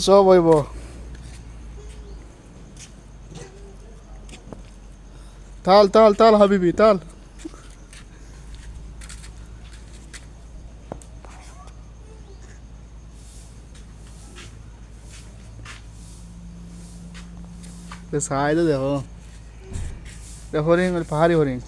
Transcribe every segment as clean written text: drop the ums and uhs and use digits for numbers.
সব হইব। তাল তাল তাল হাবিবি তাল। সাইডে দেখো, হরিণ, পাহাড়ি হরিণ।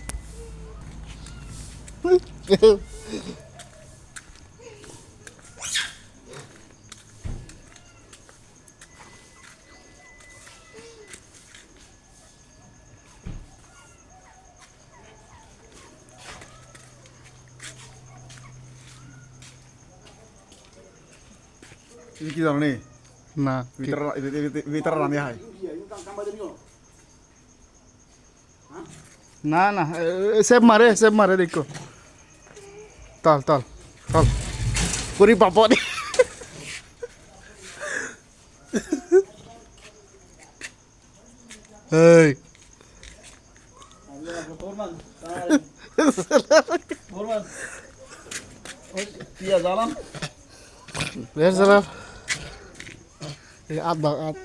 ini kita nih না Twitter rame hai না না, সেব মারে দেখো। তাল তাল তাল করি পাপড়। এই iya jalan বের সালাম। আত দাও আত।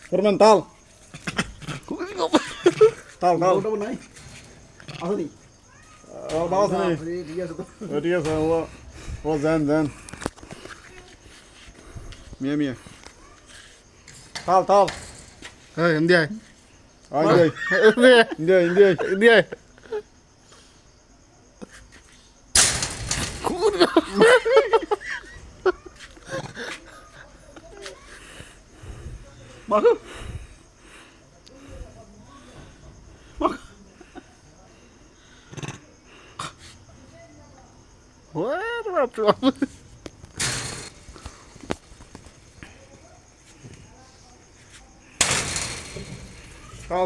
Furman tal udah benar apa nih bawa sini dia sama Zan Mia tal এই হিন্দি আয়। India Maku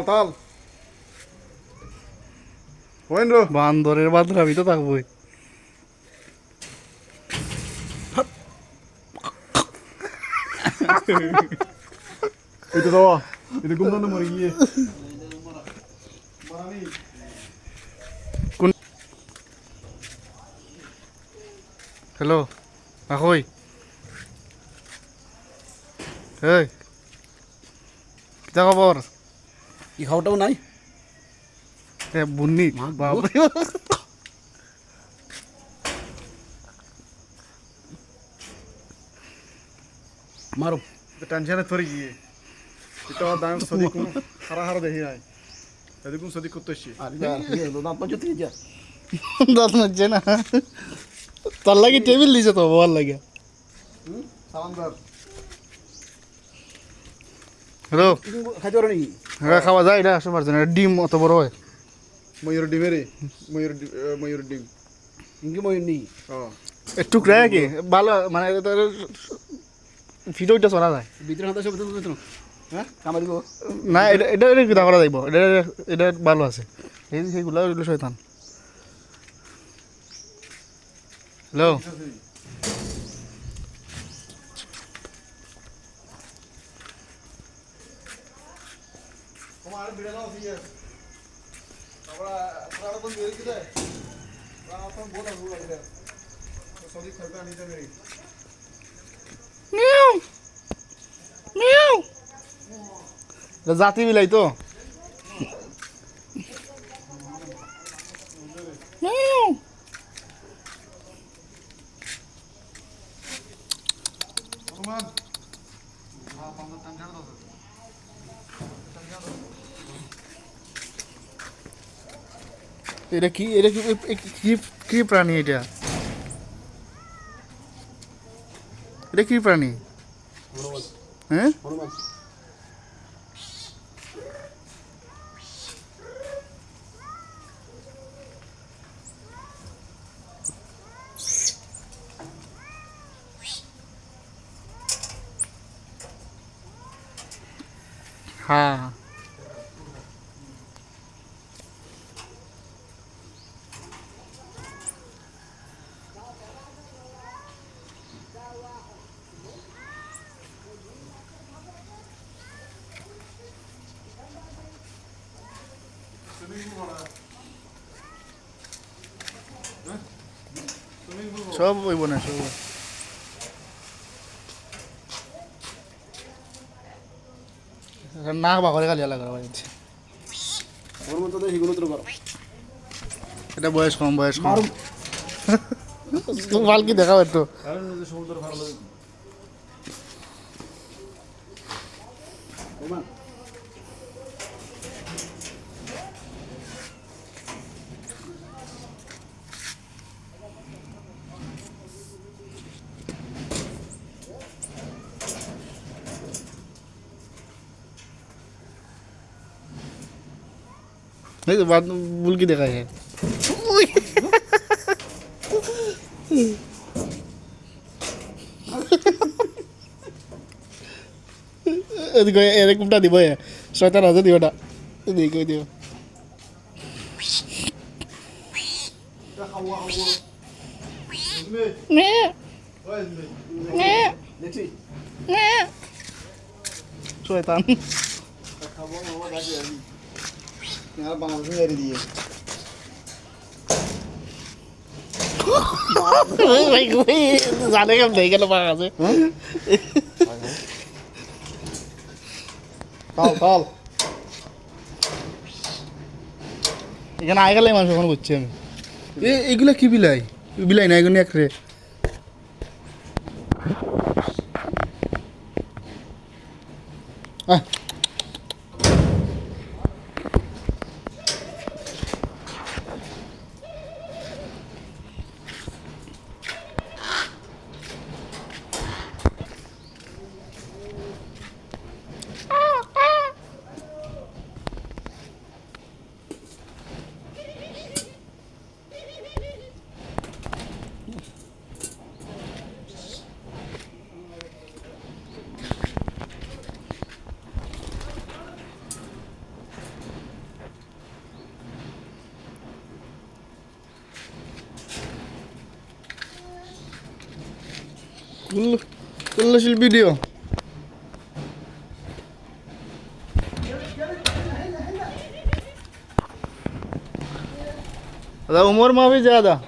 tal poin bro বান্দরের বান্দর আমি তো থাকবোই। itu tahu itu gumna nomor iya hello আহই। এই কিতা খবর? কি খাওয়াটাও নাই এ বুন্নি বাপরে। মারো টেনশনে থরি গিয়ে এটা দাম সদি কোন হারা দেখি নাই যদি কোন সদি করতেছি দাম পঞ্চাশ থেকে যা দাঁত মারছে না, তার লাগে টেবিল দিছে তো বল লাগে। সালামদার হ্যালো খাইতে পারো নাকি হ্যাঁ খাওয়া যায় এটা সবার জন্য। ডিম অত বড় হয়। ময়ূর ডিমের ময়ূর ডিম ইঙ্গি ময়ূর নেই একটু ক্রায় কি ভালো মানে ভিডিওটা চলা যায় ভিতরে হাতে সব ভিতরে হ্যাঁ কামারি গো না। এটা এটা এটা কিতা করা যাইব, এটা এটা ভালো আছে। এই সেইগুলো হইলো শয়তান। হ্যালো তোমার ভিডিও নাও দিয়ে আমরা পুরো বন্ধ হয়ে গেছে এখন বহুত আগুন লাগে সদি খেলতে নিতে মেরি মিয়াও মিয়াও। এটা জাতি বিলাই তো। মিয়াও তোমার হ্যাঁ পাঁচ টাইম ছাড়া দাও এটা কি, এটা কি কি কি প্রাণী এটা? এটা কি প্রাণী? হ্যাঁ হনুমান হ্যাঁ সুইমিং পুল সব ওই বনে সব না বাঘরে খালি আলাদা করা হয়েছে ওর মতো দেখি গুলো তোর করো এটা বয়স কম মারুম তুমি ভাল কি দেখাও একটু কারণ যদি সমুদ্র ভালো লাগে ওমা नहीं तो बात बुल की देखा है এদিকে এরকমটা দিব শয়তান আছে দিওটা এদিকে দিও দেখছি শয়তান খাবো মামা কাছে আমি আর বাংলাদেশে মেরে দিয়ে ভাই ভাই জানে কেমন দেখে গেল পাকা আছে কাল কাল এখানে আগে গেলে মানুষ ওখানে বুঝছি আমি এগুলো কি বিলাই বিলাই না এগুলো এক রে আহ كل الفيديو هذا عمر ما في زيادة